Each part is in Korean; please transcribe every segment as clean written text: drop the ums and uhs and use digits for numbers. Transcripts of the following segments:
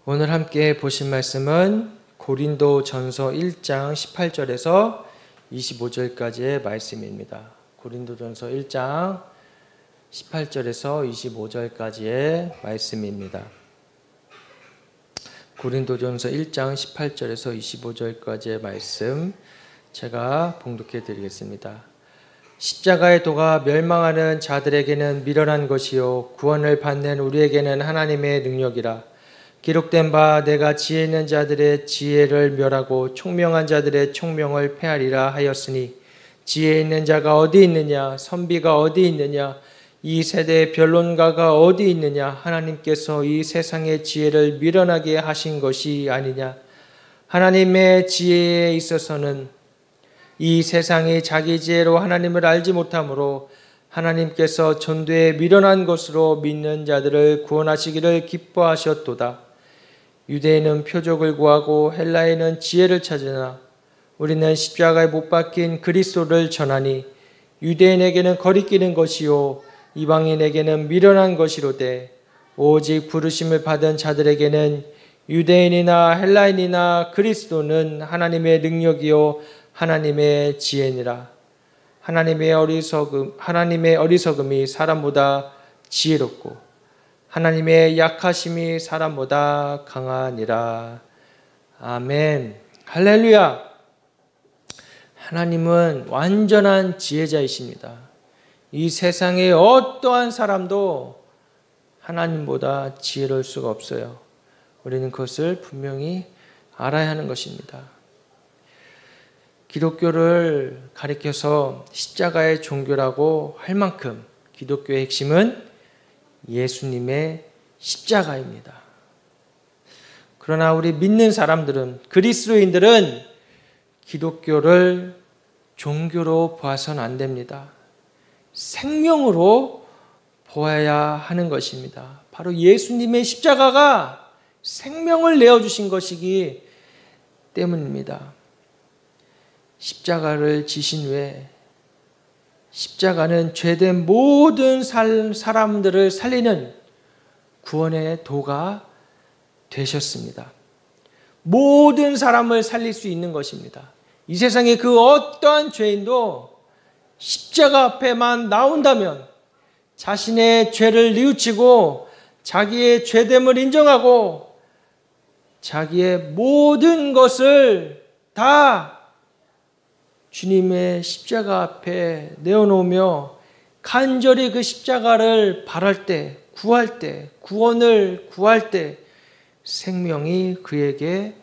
오늘 함께 보신 말씀은 고린도전서 1장 18절에서 25절까지의 말씀입니다. 고린도전서 1장 18절에서 25절까지의 말씀입니다. 고린도전서 1장 18절에서 25절까지의 말씀 제가 봉독해 드리겠습니다. 십자가의 도가 멸망하는 자들에게는 미련한 것이요 구원을 받는 우리에게는 하나님의 능력이라. 기록된 바 내가 지혜 있는 자들의 지혜를 멸하고 총명한 자들의 총명을 폐하리라 하였으니 지혜 있는 자가 어디 있느냐 선비가 어디 있느냐 이 세대의 변론가가 어디 있느냐 하나님께서 이 세상의 지혜를 미련하게 하신 것이 아니냐. 하나님의 지혜에 있어서는 이 세상이 자기 지혜로 하나님을 알지 못하므로 하나님께서 전도에 미련한 것으로 믿는 자들을 구원하시기를 기뻐하셨도다. 유대인은 표적을 구하고 헬라인은 지혜를 찾으나 우리는 십자가에 못 박힌 그리스도를 전하니 유대인에게는 거리끼는 것이요 이방인에게는 미련한 것이로되 오직 부르심을 받은 자들에게는 유대인이나 헬라인이나 그리스도는 하나님의 능력이요 하나님의 지혜니라. 하나님의 어리석음이 사람보다 지혜롭고 하나님의 약하심이 사람보다 강하니라. 아멘. 할렐루야. 하나님은 완전한 지혜자이십니다. 이 세상의 어떠한 사람도 하나님보다 지혜로울 수가 없어요. 우리는 그것을 분명히 알아야 하는 것입니다. 기독교를 가리켜서 십자가의 종교라고 할 만큼 기독교의 핵심은 예수님의 십자가입니다. 그러나 우리 믿는 사람들은, 그리스도인들은 기독교를 종교로 보아서는 안 됩니다. 생명으로 보아야 하는 것입니다. 바로 예수님의 십자가가 생명을 내어주신 것이기 때문입니다. 십자가를 지신 후에 십자가는 죄된 모든 사람들을 살리는 구원의 도가 되셨습니다. 모든 사람을 살릴 수 있는 것입니다. 이 세상의 그 어떠한 죄인도 십자가 앞에만 나온다면 자신의 죄를 뉘우치고 자기의 죄됨을 인정하고 자기의 모든 것을 다 주님의 십자가 앞에 내어놓으며 간절히 그 십자가를 바랄 때, 구할 때, 구원을 구할 때 생명이 그에게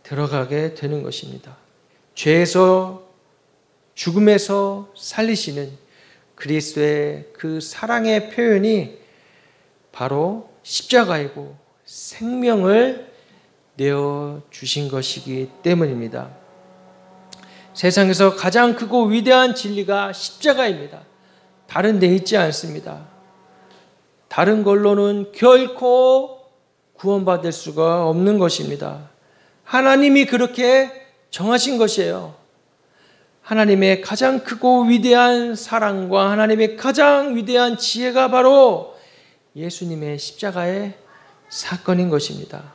들어가게 되는 것입니다. 죄에서 죽음에서 살리시는 그리스도의 그 사랑의 표현이 바로 십자가이고 생명을 내어주신 것이기 때문입니다. 세상에서 가장 크고 위대한 진리가 십자가입니다. 다른 데 있지 않습니다. 다른 걸로는 결코 구원받을 수가 없는 것입니다. 하나님이 그렇게 정하신 것이에요. 하나님의 가장 크고 위대한 사랑과 하나님의 가장 위대한 지혜가 바로 예수님의 십자가의 사건인 것입니다.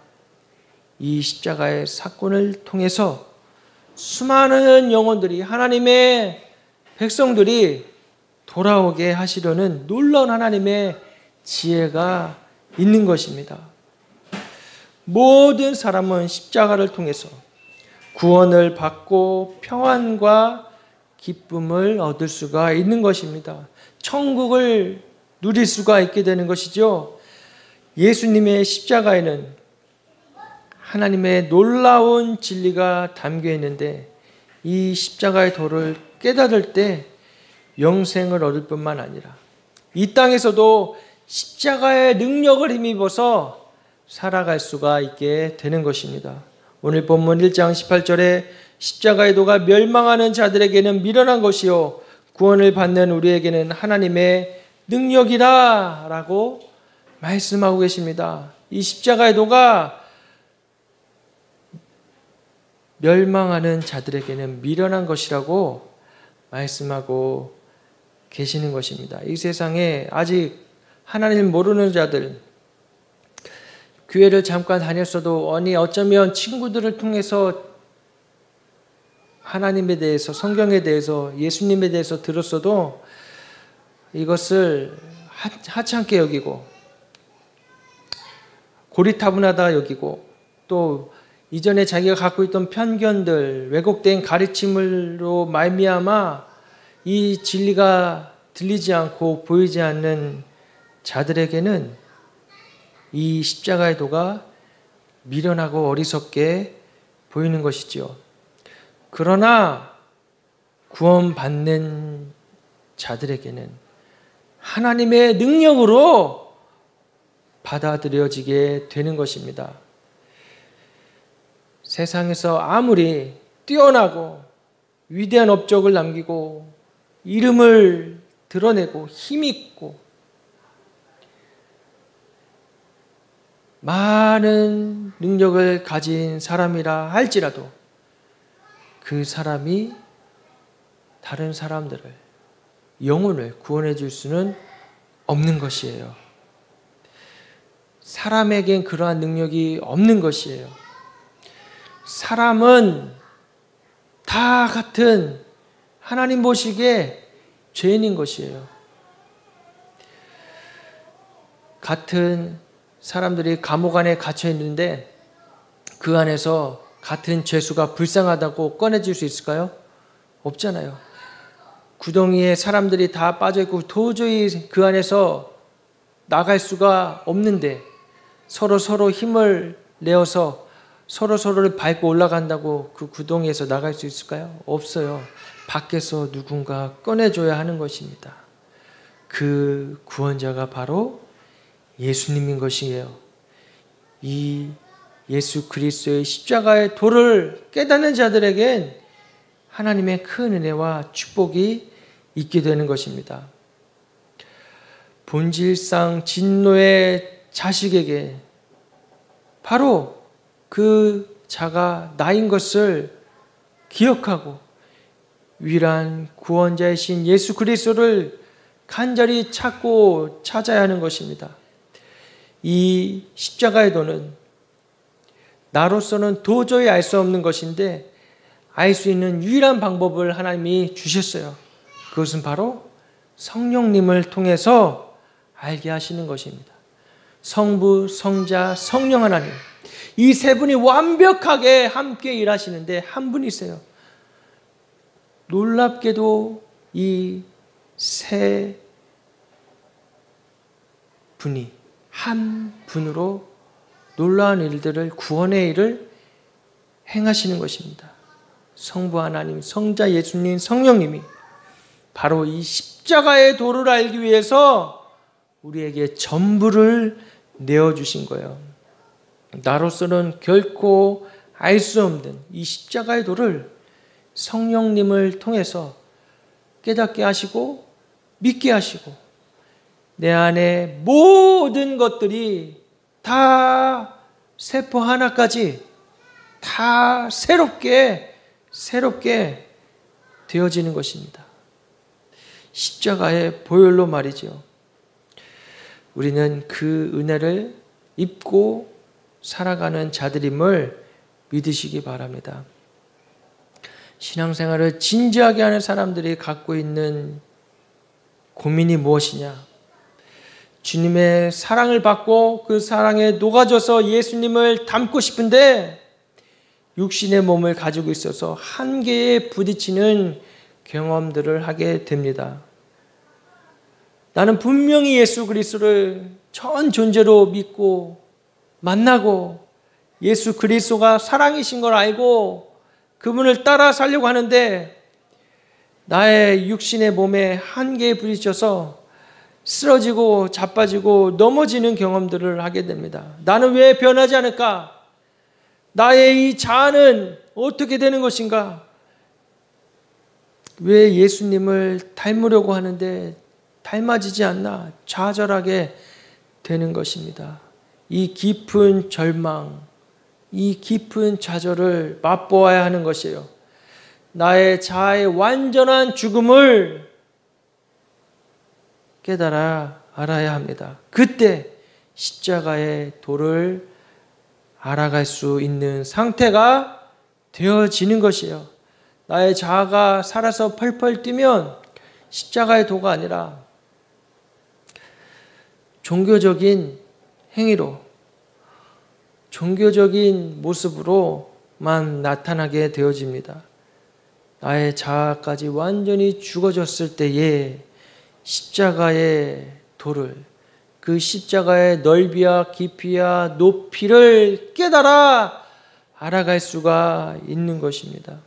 이 십자가의 사건을 통해서 수많은 영혼들이, 하나님의 백성들이 돌아오게 하시려는 놀라운 하나님의 지혜가 있는 것입니다. 모든 사람은 십자가를 통해서 구원을 받고 평안과 기쁨을 얻을 수가 있는 것입니다. 천국을 누릴 수가 있게 되는 것이죠. 예수님의 십자가에는 하나님의 놀라운 진리가 담겨 있는데 이 십자가의 도를 깨달을 때 영생을 얻을 뿐만 아니라 이 땅에서도 십자가의 능력을 힘입어서 살아갈 수가 있게 되는 것입니다. 오늘 본문 1장 18절에 십자가의 도가 멸망하는 자들에게는 미련한 것이요 구원을 받는 우리에게는 하나님의 능력이라 라고 말씀하고 계십니다. 이 십자가의 도가 멸망하는 자들에게는 미련한 것이라고 말씀하고 계시는 것입니다. 이 세상에 아직 하나님을 모르는 자들, 교회를 잠깐 다녔어도 어쩌면 친구들을 통해서 하나님에 대해서, 성경에 대해서, 예수님에 대해서 들었어도 이것을 하찮게 여기고 고리타분하다 여기고, 또 이전에 자기가 갖고 있던 편견들, 왜곡된 가르침으로 말미암아 이 진리가 들리지 않고 보이지 않는 자들에게는 이 십자가의 도가 미련하고 어리석게 보이는 것이지요. 그러나 구원받는 자들에게는 하나님의 능력으로 받아들여지게 되는 것입니다. 세상에서 아무리 뛰어나고 위대한 업적을 남기고 이름을 드러내고 힘있고 많은 능력을 가진 사람이라 할지라도 그 사람이 다른 사람들을, 영혼을 구원해 줄 수는 없는 것이에요. 사람에겐 그러한 능력이 없는 것이에요. 사람은 다 같은 하나님 보시기에 죄인인 것이에요. 같은 사람들이 감옥 안에 갇혀 있는데 그 안에서 같은 죄수가 불쌍하다고 꺼내줄 수 있을까요? 없잖아요. 구덩이에 사람들이 다 빠져있고 도저히 그 안에서 나갈 수가 없는데 서로 힘을 내어서 서로를 밟고 올라간다고 그 구덩이에서 나갈 수 있을까요? 없어요. 밖에서 누군가 꺼내줘야 하는 것입니다. 그 구원자가 바로 예수님인 것이에요. 이 예수 그리스도의 십자가의 도를 깨닫는 자들에겐 하나님의 큰 은혜와 축복이 있게 되는 것입니다. 본질상 진노의 자식에게 바로 그 자가 나인 것을 기억하고 유일한 구원자이신 예수 그리스도를 간절히 찾고 찾아야 하는 것입니다. 이 십자가의 도는 나로서는 도저히 알 수 없는 것인데 알 수 있는 유일한 방법을 하나님이 주셨어요. 그것은 바로 성령님을 통해서 알게 하시는 것입니다. 성부, 성자, 성령 하나님, 이 세 분이 완벽하게 함께 일하시는데 한 분이세요. 놀랍게도 이 세 분이 한 분으로 놀라운 일들을, 구원의 일을 행하시는 것입니다. 성부 하나님, 성자 예수님, 성령님이 바로 이 십자가의 도를 알기 위해서 우리에게 전부를 내어주신 거예요. 나로서는 결코 알 수 없는 이 십자가의 도를 성령님을 통해서 깨닫게 하시고 믿게 하시고 내 안에 모든 것들이 다 세포 하나까지 다 새롭게 되어지는 것입니다. 십자가의 보혈로 말이죠. 우리는 그 은혜를 입고 살아가는 자들임을 믿으시기 바랍니다. 신앙생활을 진지하게 하는 사람들이 갖고 있는 고민이 무엇이냐? 주님의 사랑을 받고 그 사랑에 녹아져서 예수님을 닮고 싶은데 육신의 몸을 가지고 있어서 한계에 부딪히는 경험들을 하게 됩니다. 나는 분명히 예수 그리스도를 전 존재로 믿고 만나고 예수 그리스도가 사랑이신 걸 알고 그분을 따라 살려고 하는데 나의 육신의 몸에 한계에 부딪혀서 쓰러지고 자빠지고 넘어지는 경험들을 하게 됩니다. 나는 왜 변하지 않을까? 나의 이 자아는 어떻게 되는 것인가? 왜 예수님을 닮으려고 하는데 닮아지지 않나? 좌절하게 되는 것입니다. 이 깊은 절망, 이 깊은 좌절을 맛보아야 하는 것이에요. 나의 자아의 완전한 죽음을 깨달아 알아야 합니다. 그때 십자가의 도를 알아갈 수 있는 상태가 되어지는 것이에요. 나의 자아가 살아서 펄펄 뛰면 십자가의 도가 아니라 종교적인 행위로, 종교적인 모습으로만 나타나게 되어집니다. 나의 자아까지 완전히 죽어졌을 때에 십자가의 도를, 그 십자가의 넓이와 깊이와 높이를 깨달아 알아갈 수가 있는 것입니다.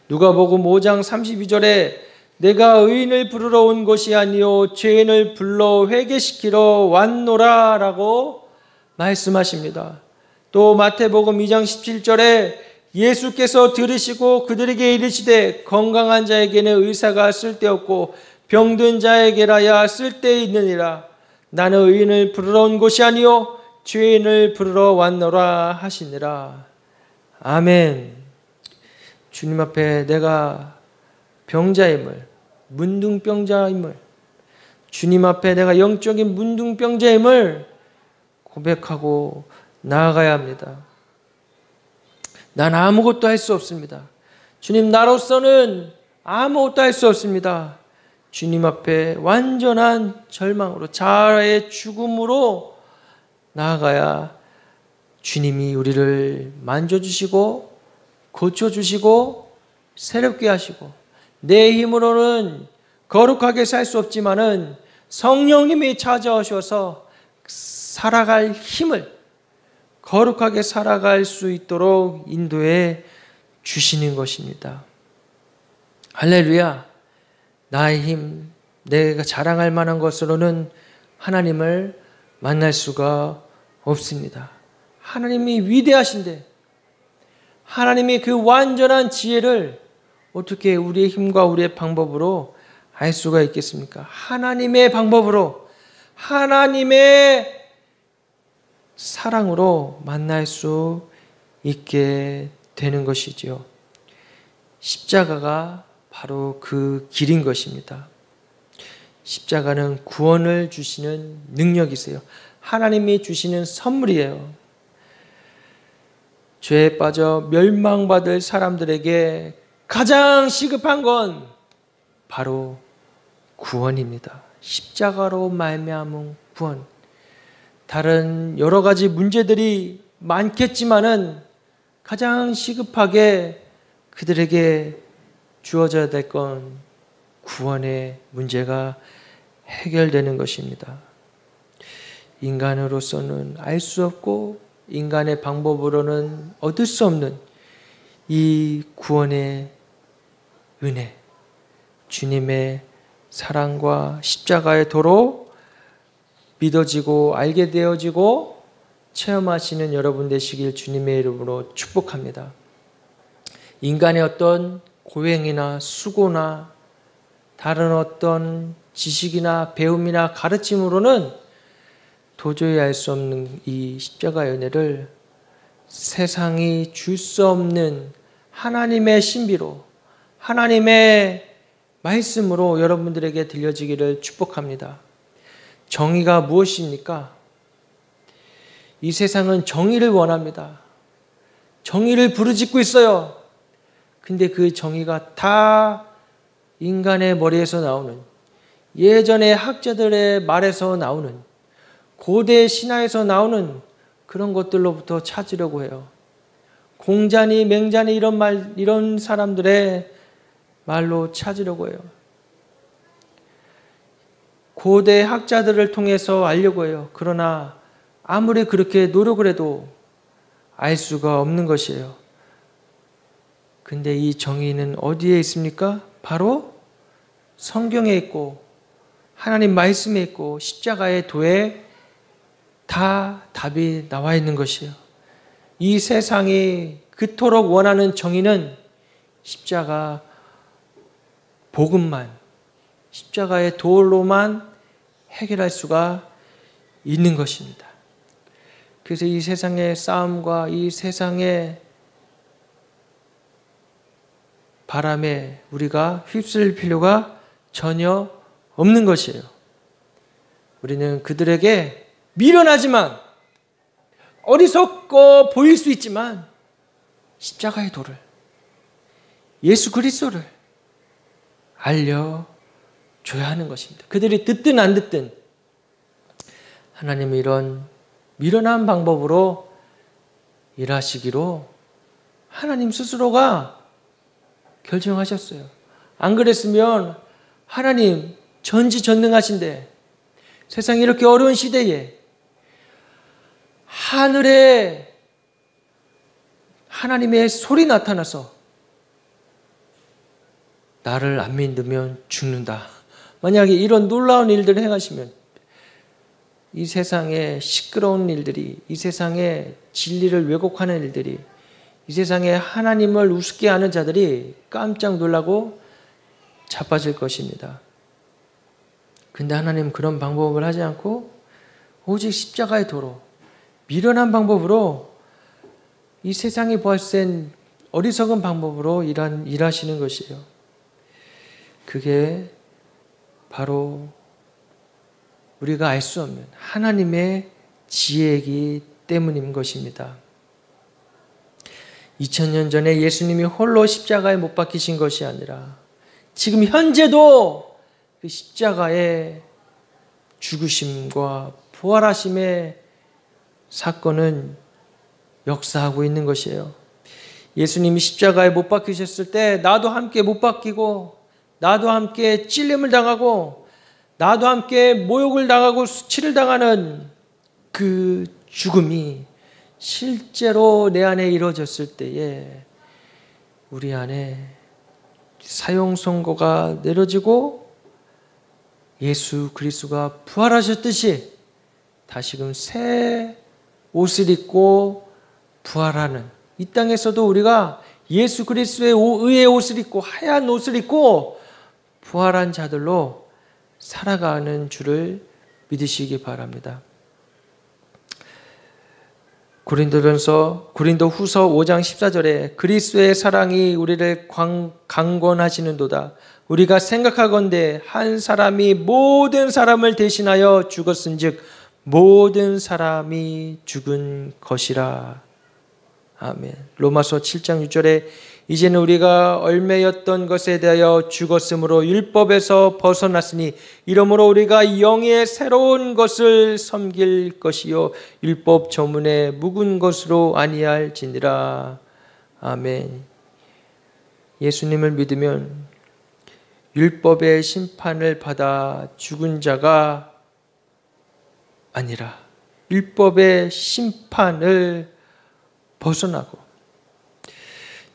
누가복음 5장 32절에 내가 의인을 부르러 온 것이 아니요 죄인을 불러 회개시키러 왔노라 라고 말씀하십니다. 또 마태복음 2장 17절에 예수께서 들으시고 그들에게 이르시되 건강한 자에게는 의사가 쓸데없고 병든 자에게라야 쓸데있느니라. 나는 의인을 부르러 온 것이 아니요 죄인을 부르러 왔노라 하시니라. 아멘. 주님 앞에 내가 병자임을, 문둥병자임을, 주님 앞에 내가 영적인 문둥병자임을 고백하고 나아가야 합니다. 난 아무것도 할 수 없습니다. 주님, 나로서는 아무것도 할 수 없습니다. 주님 앞에 완전한 절망으로, 자아의 죽음으로 나아가야 주님이 우리를 만져주시고 고쳐주시고 새롭게 하시고, 내 힘으로는 거룩하게 살 수 없지만은 성령님이 찾아오셔서 살아갈 힘을, 거룩하게 살아갈 수 있도록 인도해 주시는 것입니다. 할렐루야. 나의 힘, 내가 자랑할 만한 것으로는 하나님을 만날 수가 없습니다. 하나님이 위대하신데 하나님이 그 완전한 지혜를 어떻게 우리의 힘과 우리의 방법으로 알 수가 있겠습니까? 하나님의 방법으로, 하나님의 사랑으로 만날 수 있게 되는 것이지요. 십자가가 바로 그 길인 것입니다. 십자가는 구원을 주시는 능력이세요. 하나님이 주시는 선물이에요. 죄에 빠져 멸망받을 사람들에게 가장 시급한 건 바로 구원입니다. 십자가로 말미암은 구원. 다른 여러 가지 문제들이 많겠지만은 가장 시급하게 그들에게 주어져야 될 건 구원의 문제가 해결되는 것입니다. 인간으로서는 알 수 없고 인간의 방법으로는 얻을 수 없는 이 구원의 은혜, 주님의 사랑과 십자가의 도로 믿어지고 알게 되어지고 체험하시는 여러분 되시길 주님의 이름으로 축복합니다. 인간의 어떤 고행이나 수고나 다른 어떤 지식이나 배움이나 가르침으로는 도저히 알 수 없는 이 십자가의 은혜를 세상이 줄 수 없는 하나님의 신비로, 하나님의 말씀으로 여러분들에게 들려지기를 축복합니다. 정의가 무엇입니까? 이 세상은 정의를 원합니다. 정의를 부르짖고 있어요. 근데 그 정의가 다 인간의 머리에서 나오는, 예전의 학자들의 말에서 나오는, 고대 신화에서 나오는 그런 것들로부터 찾으려고 해요. 공자니 맹자니 이런 사람들의 말로 찾으려고 해요. 고대 학자들을 통해서 알려고 해요. 그러나 아무리 그렇게 노력을 해도 알 수가 없는 것이에요. 근데 이 정의는 어디에 있습니까? 바로 성경에 있고 하나님 말씀에 있고 십자가의 도에 다 답이 나와 있는 것이에요. 이 세상이 그토록 원하는 정의는 십자가 복음만, 십자가의 도로만 해결할 수가 있는 것입니다. 그래서 이 세상의 싸움과 이 세상의 바람에 우리가 휩쓸릴 필요가 전혀 없는 것이에요. 우리는 그들에게 미련하지만 어리석고 보일 수 있지만 십자가의 도를, 예수 그리스도를 알려줘야 하는 것입니다. 그들이 듣든 안 듣든 하나님이 이런 미련한 방법으로 일하시기로 하나님 스스로가 결정하셨어요. 안 그랬으면 하나님 전지전능하신데 세상 이렇게 어려운 시대에 하늘에 하나님의 소리 나타나서 나를 안 믿으면 죽는다. 만약에 이런 놀라운 일들을 행하시면 이 세상에 시끄러운 일들이, 이 세상에 진리를 왜곡하는 일들이, 이 세상에 하나님을 우습게 하는 자들이 깜짝 놀라고 자빠질 것입니다. 근데 하나님 그런 방법을 하지 않고 오직 십자가의 도로, 미련한 방법으로 이 세상이 보아센 어리석은 방법으로 일하시는 것이에요. 그게 바로 우리가 알 수 없는 하나님의 지혜이기 때문인 것입니다. 2000년 전에 예수님이 홀로 십자가에 못 박히신 것이 아니라 지금 현재도 그 십자가의 죽으심과 부활하심의 사건은 역사하고 있는 것이에요. 예수님이 십자가에 못 박히셨을 때 나도 함께 못 박히고 나도 함께 찔림을 당하고 나도 함께 모욕을 당하고 수치를 당하는 그 죽음이 실제로 내 안에 이루어졌을 때에 우리 안에 사형 선고가 내려지고 예수 그리스도가 부활하셨듯이 다시금 새 옷을 입고 부활하는 이 땅에서도 우리가 예수 그리스도의 의의 옷을 입고 하얀 옷을 입고 부활한 자들로 살아가는 줄을 믿으시기 바랍니다. 고린도후서 5장 14절에 그리스도의 사랑이 우리를 강권하시는도다. 우리가 생각하건대 한 사람이 모든 사람을 대신하여 죽었은즉 모든 사람이 죽은 것이라. 아멘. 로마서 7장 6절에 이제는 우리가 얽매였던 것에 대하여 죽었으므로 율법에서 벗어났으니 이러므로 우리가 영의 새로운 것을 섬길 것이요 율법 저문에 묵은 것으로 아니할지니라. 아멘. 예수님을 믿으면 율법의 심판을 받아 죽은 자가 아니라 율법의 심판을 벗어나고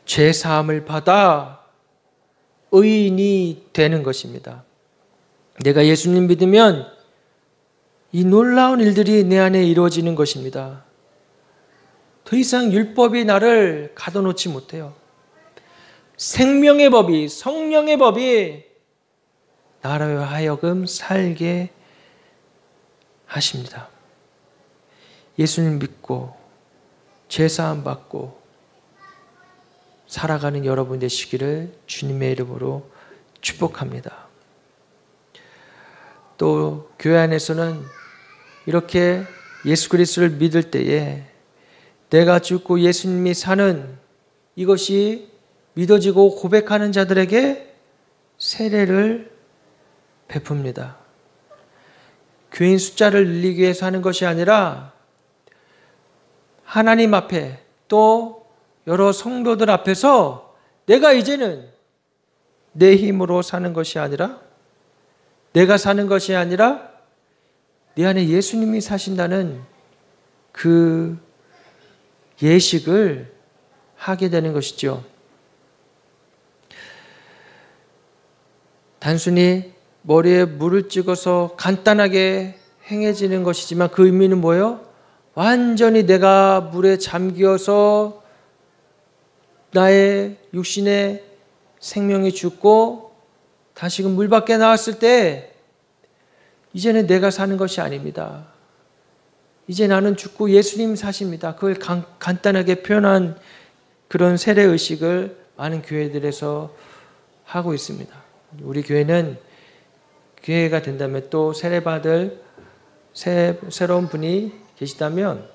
죄 사함을 받아 의인이 되는 것입니다. 내가 예수님 믿으면 이 놀라운 일들이 내 안에 이루어지는 것입니다. 더 이상 율법이 나를 가둬놓지 못해요. 생명의 법이, 성령의 법이 나로 하여금 살게 하십니다. 예수님 믿고 죄 사함 받고 살아가는 여러분 되시기를 주님의 이름으로 축복합니다. 또 교회 안에서는 이렇게 예수 그리스도를 믿을 때에 내가 죽고 예수님이 사는 이것이 믿어지고 고백하는 자들에게 세례를 베풉니다. 교인 숫자를 늘리기 위해서 하는 것이 아니라 하나님 앞에 또 여러 성도들 앞에서 내가 이제는 내 힘으로 사는 것이 아니라 내가 사는 것이 아니라 내 안에 예수님이 사신다는 그 예식을 하게 되는 것이죠. 단순히 머리에 물을 찍어서 간단하게 행해지는 것이지만 그 의미는 뭐예요? 완전히 내가 물에 잠겨서 나의 육신의 생명이 죽고 다시금 물 밖에 나왔을 때 이제는 내가 사는 것이 아닙니다. 이제 나는 죽고 예수님 사십니다. 그걸 간단하게 표현한 그런 세례의식을 많은 교회들에서 하고 있습니다. 우리 교회는 기회가 된다면 또 세례받을 새로운 분이 계시다면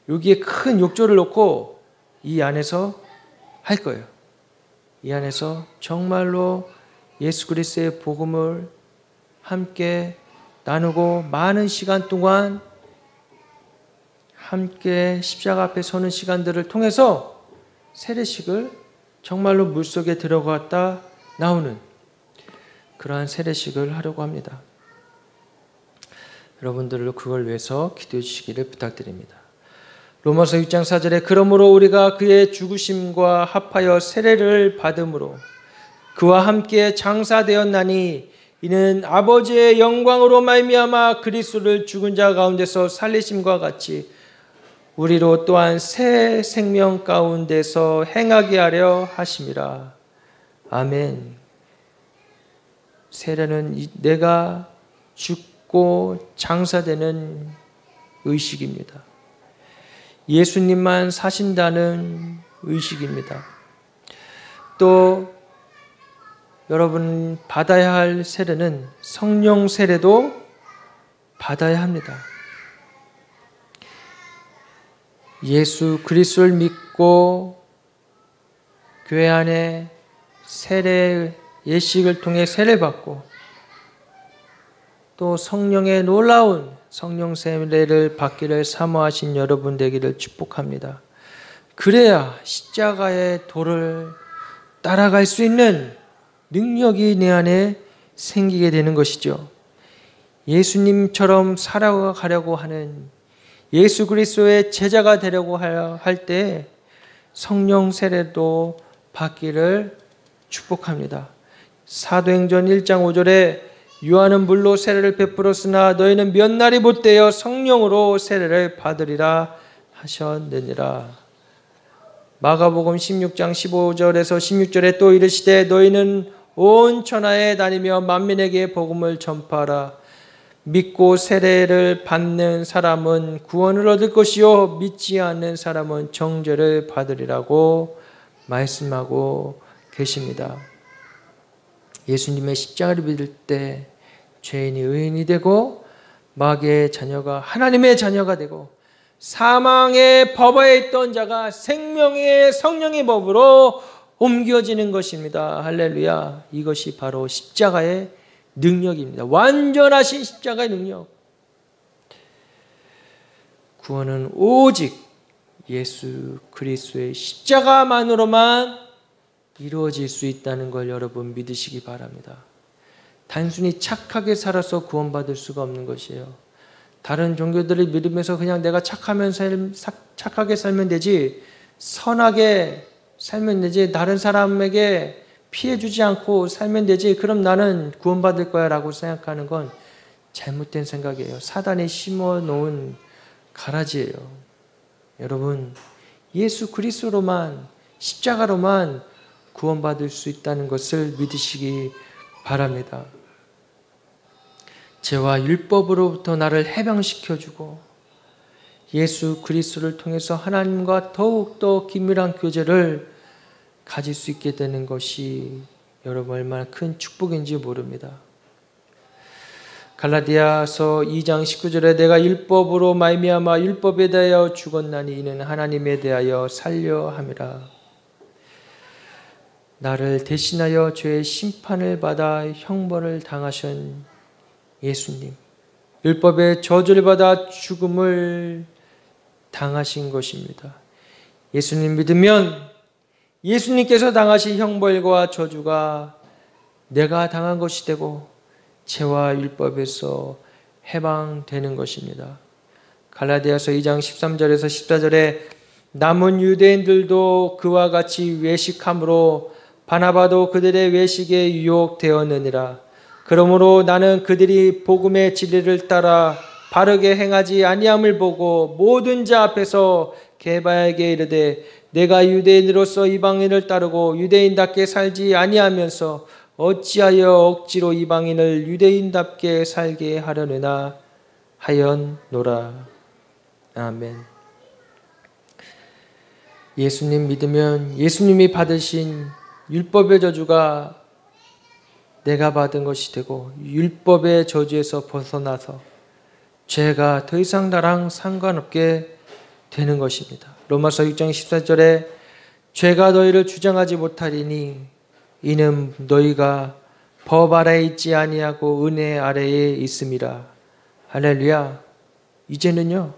여기에 큰 욕조를 놓고 이 안에서 할 거예요. 이 안에서 정말로 예수 그리스도의 복음을 함께 나누고 많은 시간 동안 함께 십자가 앞에 서는 시간들을 통해서 세례식을 정말로 물속에 들어갔다 나오는 그러한 세례식을 하려고 합니다. 여러분들로 그걸 위해서 기도해 주시기를 부탁드립니다. 로마서 6장 4절에 그러므로 우리가 그의 죽으심과 합하여 세례를 받음으로 그와 함께 장사되었나니 이는 아버지의 영광으로 말미암아 그리스도를 죽은 자 가운데서 살리심과 같이 우리로 또한 새 생명 가운데서 행하게 하려 하심이라. 아멘. 세례는 내가 죽고 장사되는 의식입니다. 예수님만 사신다는 의식입니다. 또 여러분 받아야 할 세례는 성령 세례도 받아야 합니다. 예수 그리스도를 믿고 교회 안에 세례 예식을 통해 세례받고 또 성령의 놀라운 성령 세례를 받기를 사모하신 여러분 되기를 축복합니다. 그래야 십자가의 도를 따라갈 수 있는 능력이 내 안에 생기게 되는 것이죠. 예수님처럼 살아가려고 하는 예수 그리스도의 제자가 되려고 할 때 성령 세례도 받기를 축복합니다. 사도행전 1장 5절에 요한은 물로 세례를 베풀었으나 너희는 몇 날이 못되어 성령으로 세례를 받으리라 하셨느니라. 마가복음 16장 15절에서 16절에 또 이르시되 너희는 온 천하에 다니며 만민에게 복음을 전파하라. 믿고 세례를 받는 사람은 구원을 얻을 것이요 믿지 않는 사람은 정죄를 받으리라고 말씀하고 계십니다. 예수님의 십자가를 믿을 때 죄인이 의인이 되고 마귀의 자녀가 하나님의 자녀가 되고 사망의 법에 있던 자가 생명의 성령의 법으로 옮겨지는 것입니다. 할렐루야. 이것이 바로 십자가의 능력입니다. 완전하신 십자가의 능력. 구원은 오직 예수 그리스도의 십자가만으로만 이루어질 수 있다는 걸 여러분 믿으시기 바랍니다. 단순히 착하게 살아서 구원받을 수가 없는 것이에요. 다른 종교들을 믿으면서 그냥 내가 착하게 살면 되지, 선하게 살면 되지, 다른 사람에게 피해 주지 않고 살면 되지, 그럼 나는 구원받을 거야 라고 생각하는 건 잘못된 생각이에요. 사단이 심어놓은 가라지예요. 여러분, 예수 그리스도로만, 십자가로만 구원받을 수 있다는 것을 믿으시기 바랍니다. 죄와 율법으로부터 나를 해방시켜주고 예수 그리스도를 통해서 하나님과 더욱더 긴밀한 교제를 가질 수 있게 되는 것이 여러분 얼마나 큰 축복인지 모릅니다. 갈라디아서 2장 19절에 내가 율법으로 말미암아 율법에 대하여 죽었나니 이는 하나님에 대하여 살려 함이라. 나를 대신하여 죄의 심판을 받아 형벌을 당하신 예수님, 율법의 저주를 받아 죽음을 당하신 것입니다. 예수님 믿으면 예수님께서 당하신 형벌과 저주가 내가 당한 것이 되고 죄와 율법에서 해방되는 것입니다. 갈라디아서 2장 13절에서 14절에 남은 유대인들도 그와 같이 외식함으로 바나바도 그들의 외식에 유혹되었느니라. 그러므로 나는 그들이 복음의 진리를 따라 바르게 행하지 아니함을 보고 모든 자 앞에서 게바에게 이르되 내가 유대인으로서 이방인을 따르고 유대인답게 살지 아니하면서 어찌하여 억지로 이방인을 유대인답게 살게 하려느냐 하였노라. 아멘. 예수님 믿으면 예수님이 받으신 율법의 저주가 내가 받은 것이 되고 율법의 저주에서 벗어나서 죄가 더 이상 나랑 상관없게 되는 것입니다. 로마서 6장 14절에 죄가 너희를 주장하지 못하리니 이는 너희가 법 아래에 있지 아니하고 은혜 아래에 있음이라. 할렐루야. 이제는요,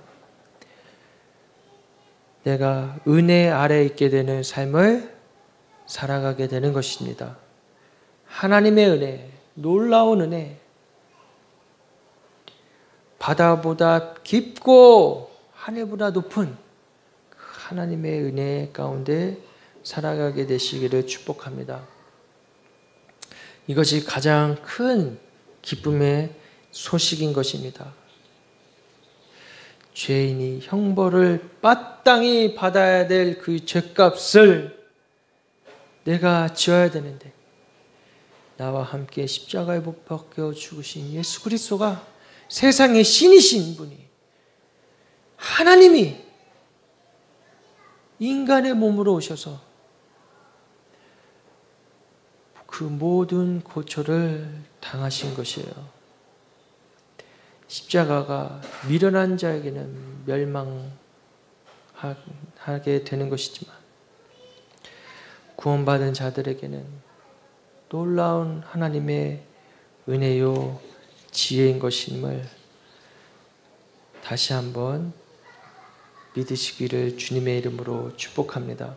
내가 은혜 아래에 있게 되는 삶을 살아가게 되는 것입니다. 하나님의 은혜, 놀라운 은혜, 바다보다 깊고 하늘보다 높은 하나님의 은혜 가운데 살아가게 되시기를 축복합니다. 이것이 가장 큰 기쁨의 소식인 것입니다. 죄인이 형벌을 마땅히 받아야 될 그 죄값을 내가 지어야 되는데 나와 함께 십자가에 못 박혀 죽으신 예수 그리스도가 세상의 신이신 분이 하나님이 인간의 몸으로 오셔서 그 모든 고초를 당하신 것이에요. 십자가가 미련한 자에게는 멸망하게 되는 것이지만 구원받은 자들에게는 놀라운 하나님의 은혜요 지혜인 것임을 다시 한번 믿으시기를 주님의 이름으로 축복합니다.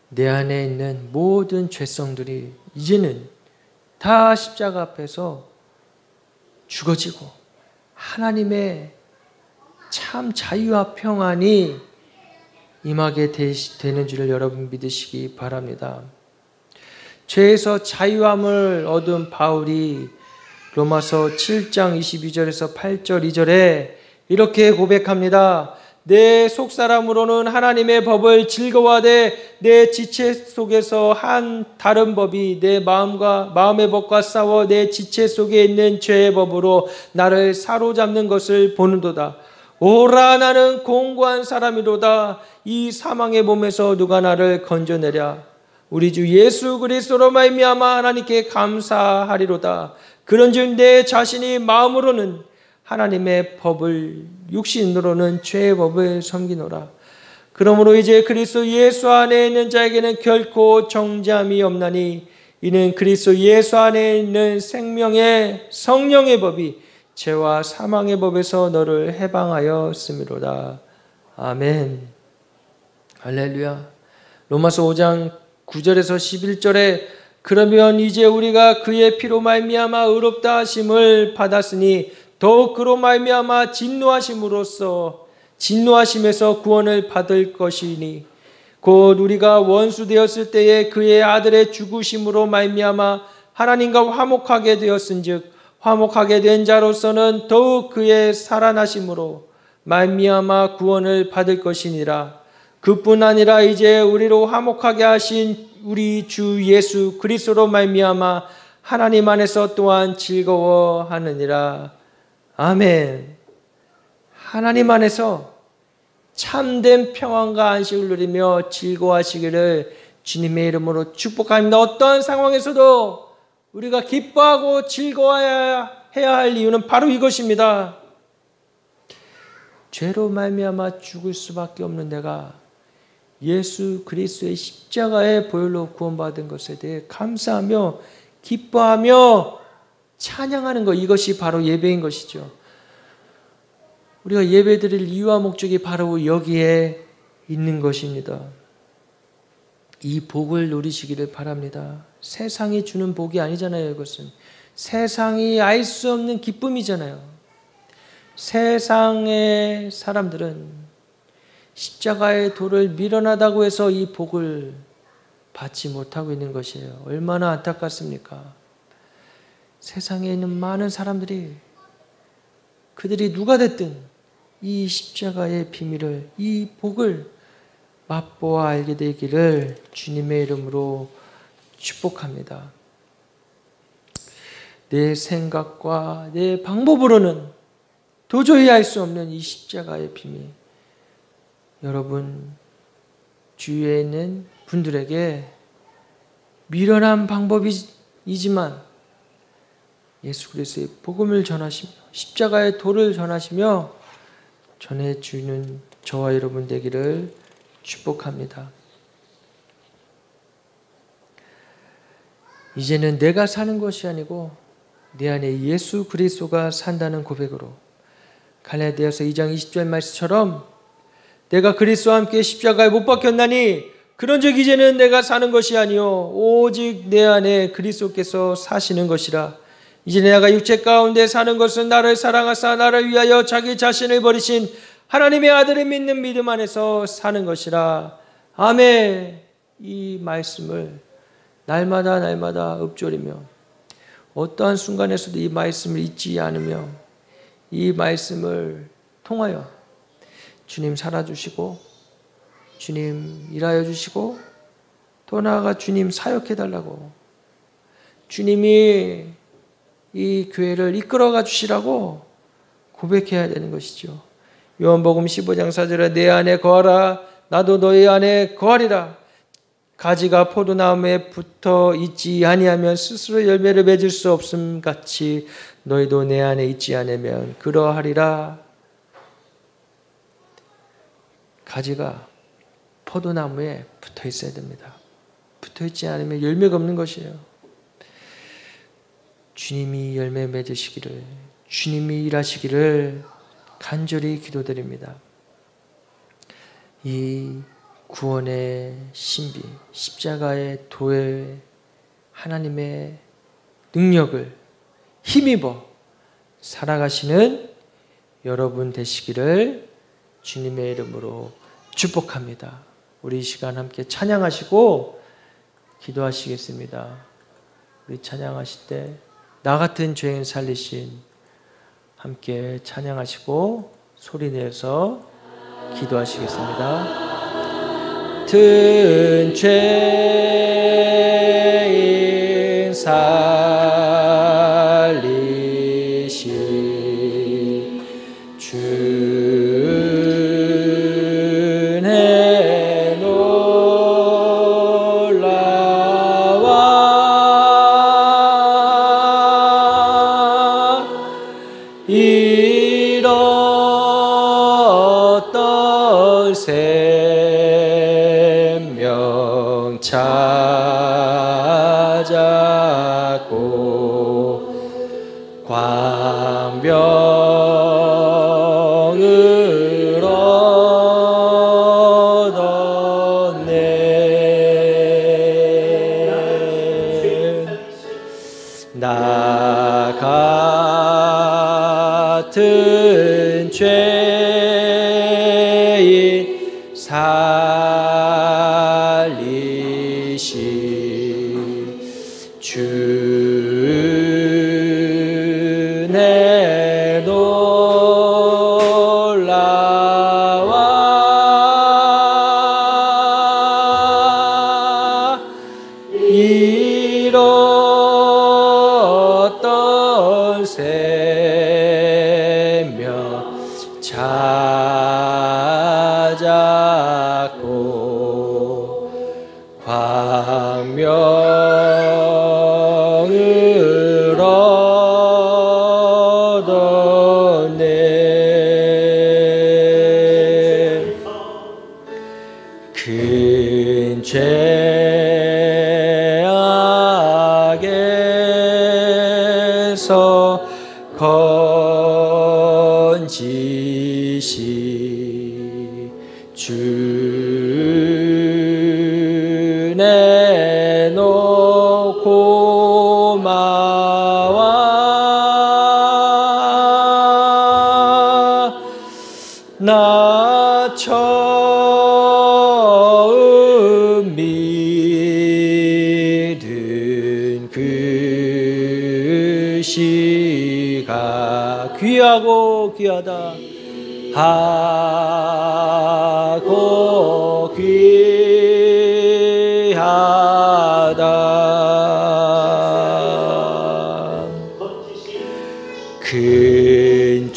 내 안에 있는 모든 죄성들이 이제는 다 십자가 앞에서 죽어지고 하나님의 참 자유와 평안이 임하게 되는 줄을 여러분 믿으시기 바랍니다. 죄에서 자유함을 얻은 바울이 로마서 7장 22절에서 8절 2절에 이렇게 고백합니다. 내 속사람으로는 하나님의 법을 즐거워하되 내 지체 속에서 한 다른 법이 내 마음의 법과 싸워 내 지체 속에 있는 죄의 법으로 나를 사로잡는 것을 보는도다. 오라 나는 공고한 사람이로다. 이 사망의 몸에서 누가 나를 건져내랴. 우리 주 예수 그리스도로 말미암아 하나님께 감사하리로다. 그런즉 내 자신이 마음으로는 하나님의 법을 육신으로는 죄의 법을 섬기노라. 그러므로 이제 그리스도 예수 안에 있는 자에게는 결코 정죄함이 없나니 이는 그리스도 예수 안에 있는 생명의 성령의 법이 죄와 사망의 법에서 너를 해방하였음이로다. 아멘. 할렐루야. 로마서 5장 9절에서 11절에 그러면 이제 우리가 그의 피로 말미암아 의롭다 하심을 받았으니 더욱 그로 말미암아 진노하심에서 구원을 받을 것이니 곧 우리가 원수 되었을 때에 그의 아들의 죽으심으로 말미암아 하나님과 화목하게 되었은즉 화목하게 된 자로서는 더욱 그의 살아나심으로 말미암아 구원을 받을 것이니라. 그뿐 아니라 이제 우리로 화목하게 하신 우리 주 예수 그리스도로 말미암아 하나님 안에서 또한 즐거워하느니라. 아멘. 하나님 안에서 참된 평안과 안식을 누리며 즐거워하시기를 주님의 이름으로 축복합니다. 어떠한 상황에서도 우리가 기뻐하고 즐거워해야 할 이유는 바로 이것입니다. 죄로 말미암아 죽을 수밖에 없는 내가 예수 그리스도의 십자가의 보혈로 구원받은 것에 대해 감사하며 기뻐하며 찬양하는 것, 이것이 바로 예배인 것이죠. 우리가 예배드릴 이유와 목적이 바로 여기에 있는 것입니다. 이 복을 누리시기를 바랍니다. 세상이 주는 복이 아니잖아요. 이것은 세상이 알 수 없는 기쁨이잖아요. 세상의 사람들은 십자가의 도를 미련하다고 해서 이 복을 받지 못하고 있는 것이에요. 얼마나 안타깝습니까? 세상에 있는 많은 사람들이 그들이 누가 됐든 이 십자가의 비밀을, 이 복을 맛보아 알게 되기를 주님의 이름으로 축복합니다. 내 생각과 내 방법으로는 도저히 알 수 없는 이 십자가의 비밀, 여러분 주위에 있는 분들에게 미련한 방법이지만 예수 그리스도의 복음을 전하시며 십자가의 도를 전하시며 전해주는 저와 여러분 되기를 축복합니다. 이제는 내가 사는 것이 아니고 내 안에 예수 그리스도가 산다는 고백으로 갈라디아서 2장 20절 말씀처럼 내가 그리스도와 함께 십자가에 못 박혔나니 그런즉 이제는 내가 사는 것이 아니요 오직 내 안에 그리스도께서 사시는 것이라. 이제 내가 육체 가운데 사는 것은 나를 사랑하사 나를 위하여 자기 자신을 버리신 하나님의 아들을 믿는 믿음 안에서 사는 것이라. 아멘. 이 말씀을 날마다 읊조리며 어떠한 순간에서도 이 말씀을 잊지 않으며 이 말씀을 통하여 주님 살아주시고 주님 일하여 주시고 또 나아가 주님 사역해달라고 주님이 이 교회를 이끌어가 주시라고 고백해야 되는 것이죠. 요한복음 15장 4절에 내 안에 거하라 나도 너희 안에 거하리라. 가지가 포도나무에 붙어 있지 아니하면 스스로 열매를 맺을 수 없음 같이 너희도 내 안에 있지 않으면 그러하리라. 가지가 포도나무에 붙어 있어야 됩니다. 붙어 있지 않으면 열매가 없는 것이에요. 주님이 열매 맺으시기를, 주님이 일하시기를 간절히 기도드립니다. 이 구원의 신비, 십자가의 도의 하나님의 능력을 힘입어 살아가시는 여러분 되시기를 주님의 이름으로 축복합니다. 우리 이 시간 함께 찬양하시고 기도하시겠습니다. 우리 찬양하실 때 나 같은 죄인 살리신 함께 찬양하시고 소리내서 기도하시겠습니다. 같은 죄인 살리신 주의 놀라와 잃었던 생명 찾았고 광명을 얻었네. 나 같은 죄인 살리신 주의 놀라와 잃었던 생명 찾았고 광명을 얻었네. 큰 죄악에서 건지시 주의 놓고 마와 나 처음 믿은 그 시가 귀하고 귀하다 하고 귀하다. 큰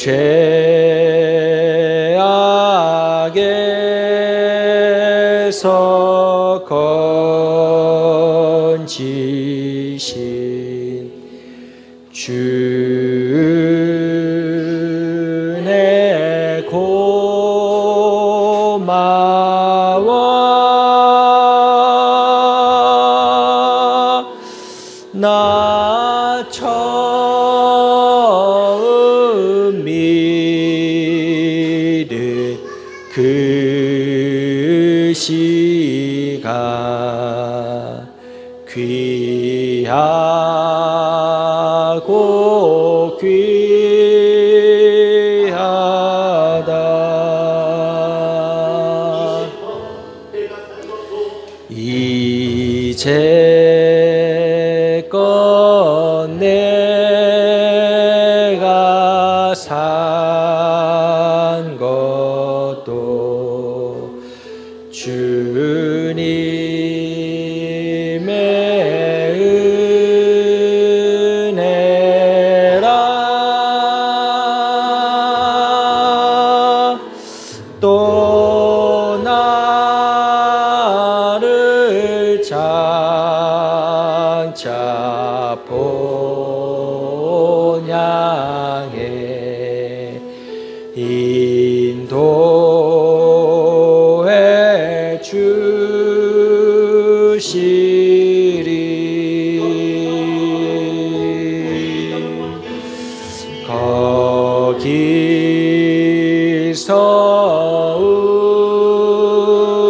죄악에서 건지신 주의 고 고마워 나 처음 믿은 그 시간 귀하고 귀하다 이제껏 내가 산 것도 주님의 은혜라 또 나를 장차 본향에 인도해 주시리 거기서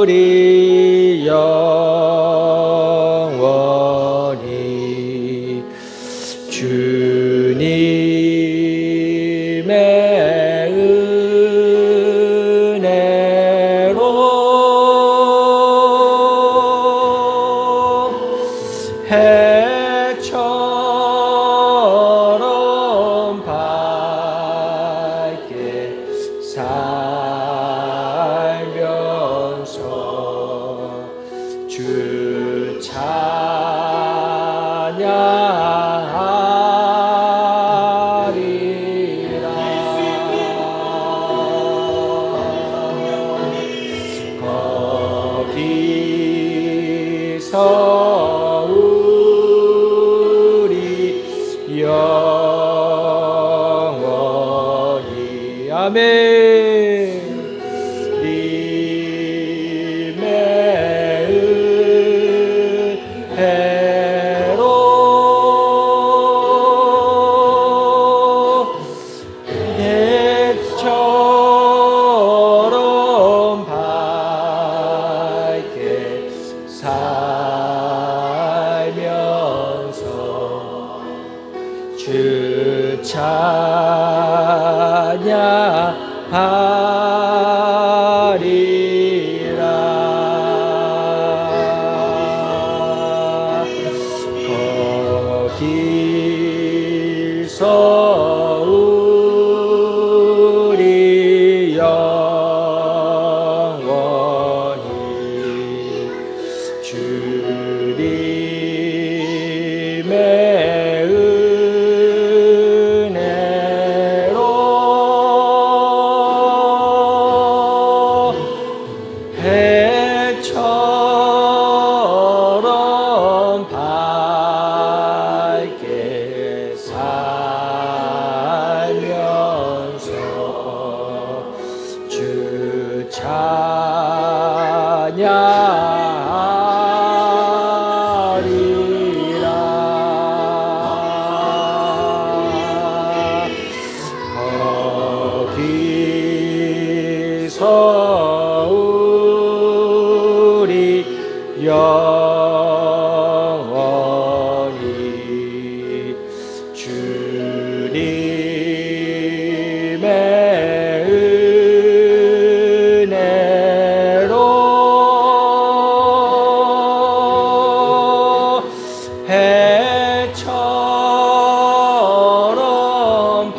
우리 영원히 주님의 은혜로 해처럼 밝게 살면서 주 찬양하리라 거기서 우리 영원히 아멘 은혜로 해처럼 밝게 살면서 주 찬양하리라 거기서 우리 영원히 주님의 은혜로 해처럼 밝게 살면서 주 찬양하리라 거기서 우리 영원히 주님의 은혜로 해처럼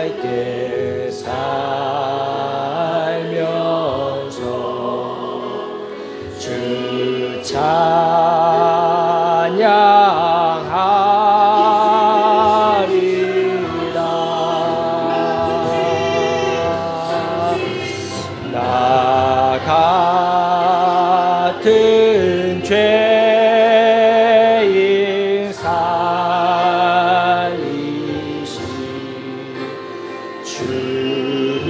밝게 살면서 주 찬양하리라 나 같은 죄인 살리신 주님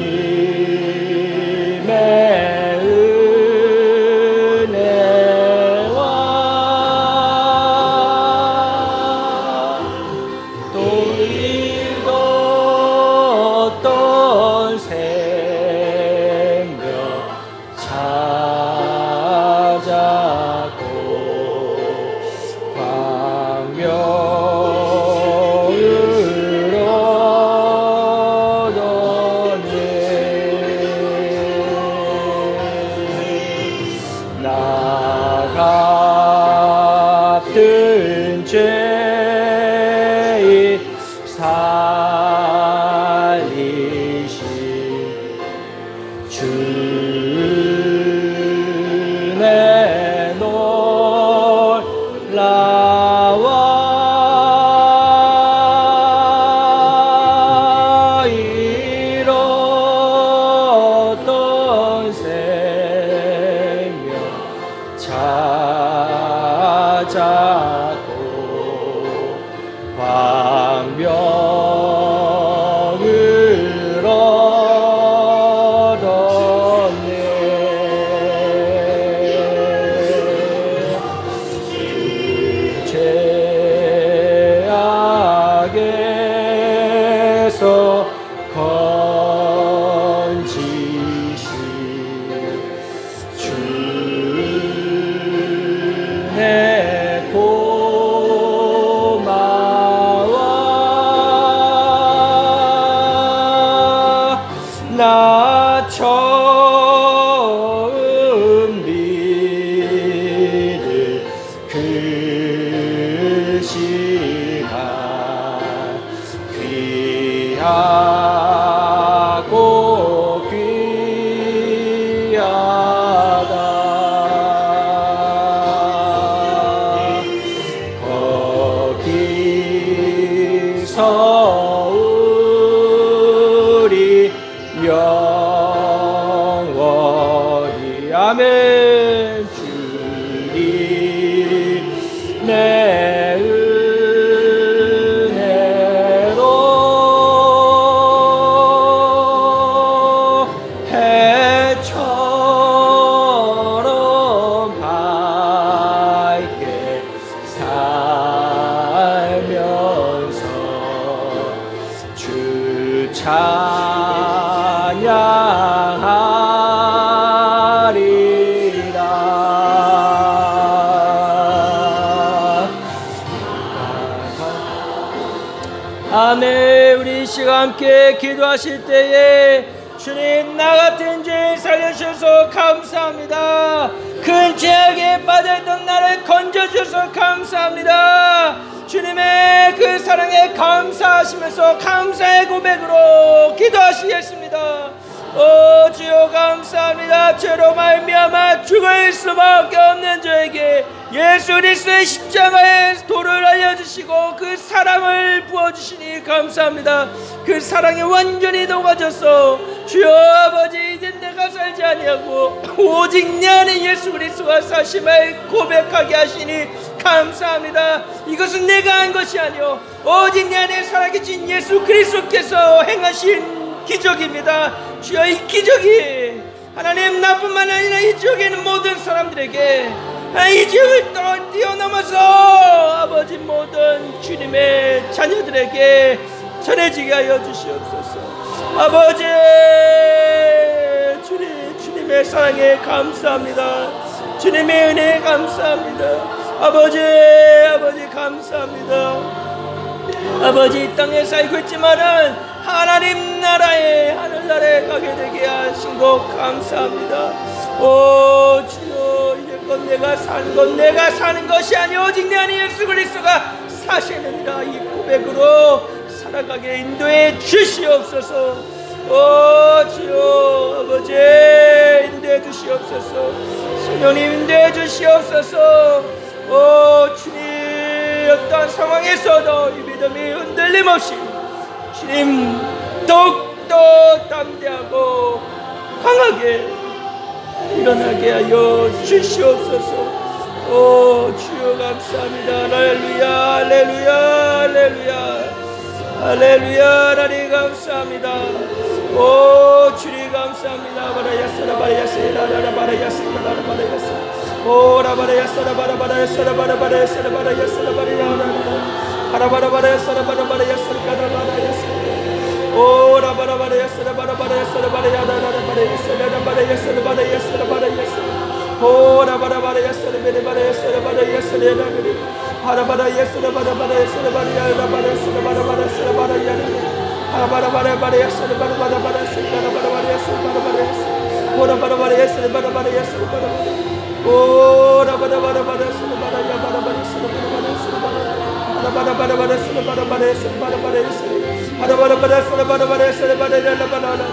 주내 놀라와 잃었던 생명 찾았고 광명을 얻었네. 죄악에서 건지시 주의 고마워. 나 처음 믿을 그 시간 귀하고 귀하다. 거기서 우리 영원히 아멘. 주님 내 은혜로 해처럼 밝게 살면서 주 찬양하리라. 아멘. 우리 이 시간 함께 기도하실 때에 주님, 나 같은 죄인 살려주셔서 감사합니다. 큰 죄악에 빠져있던 나를 건져주셔서 감사합니다. 주님의 그 사랑에 감사하시면서 감사의 고백으로 기도하시겠습니다. 오 주여 감사합니다. 죄로 말미암아 죽을 수밖에 없는 저에게 예수 그리스도의 십자가의 도를 알려주시고 그 사랑을 부어주시니 감사합니다. 그 사랑이 완전히 녹아져서 주여 아버지, 이제 내가 살지 아니하고 오직 내 안에 예수 그리스도가 사심을 고백하게 하시니 감사합니다. 이것은 내가 한 것이 아니오 오직 내 안에 살아계신 예수 그리스도께서 행하신 기적입니다. 주여, 이 기적이 하나님 나뿐만 아니라 이 지역에 있는 모든 사람들에게 이 지역을 뛰어넘어서 아버지 모든 주님의 자녀들에게 전해지게 하여 주시옵소서. 아버지 주님의 사랑에 감사합니다. 주님의 은혜에 감사합니다. 아버지 감사합니다. 아버지 이 땅에 살고 있지만은 하나님 나라에 하늘나라에 가게 되게 하신 것 감사합니다. 오 주여, 이제껏 내가 사는 것이 아니 오직 내 안에 예수 그리스도가 사시느니라. 이 고백으로 살아가게 인도해 주시옵소서. 오 주여 아버지 인도해 주시옵소서. 성령님 인도해 주시옵소서. 오 주님, 어떠한 상황에서도 이 믿음이 흔들림 없이 주님 더욱더 담대하고 강하게 일어나게 하여 주시옵소서. 오 주여 감사합니다. 할렐루야 할렐루야 할렐루야 할렐루야. 하나님 감사합니다. 오 주님 감사합니다. 바라야스라 바라야스라 바라야스라 바라야스라 오라바라야스라 바라바라야스라 바라바라야스라 바라야스라 바라야스라 바라바라바라야스라 바라바라야스라 바라바라야스라 오라바라바라야스라 바라바라야스라 바라야다라바라야스라 바라야스라 바라야스라 바라야스라 오라바라바라야스라 베레바라야스라 바라야스라 바라바라야스라 바라바라야스라 바라야라바라야스라 바라바라야스라 바라야라 바라바라바라야스라 바라바라바라야스라 바라바라야스라 바라바라야스라 오라바라바라야스라 바라바라야스라 바라바라 오라바라바라바라야스라 바라야바라바라야스라 바라바라야스라 바라바라바라야스라 바라바라야스라 바라바라야스라 바라바라야스라 바라바라야스라 바라바라야스라 바라바라야스라 바라바라야스라 바라바라야스라 바라바라야스라 바라바라야스라 바라바라야스라 바라바라야스라 바라바라야스라 바라바라야스라 바라바라야스라 바라바라야스라 바라바라야스라 바라바라야스라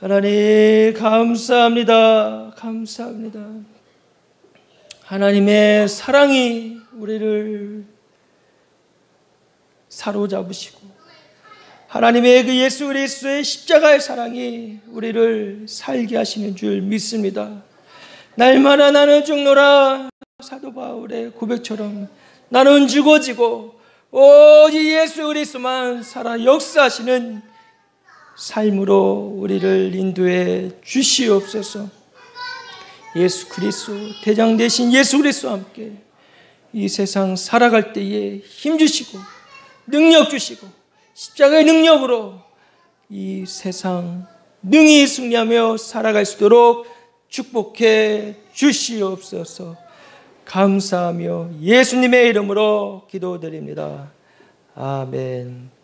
하나님 감사합니다. 감사합니다. 하나님의 사랑이 우리를 사로잡으시고 하나님의 그 예수 그리스도의 십자가의 사랑이 우리를 살게 하시는 줄 믿습니다. 날마다 나는 죽노라 사도 바울의 고백처럼 나는 죽어지고 오직 예수 그리스도만 살아 역사하시는 삶으로 우리를 인도해 주시옵소서. 예수 그리스도 대장 되신 예수 그리스도와 함께 이 세상 살아갈 때에 힘주시고 능력 주시고 십자가의 능력으로 이 세상 능히 승리하며 살아갈 수 있도록 축복해 주시옵소서. 감사하며 예수님의 이름으로 기도드립니다. 아멘.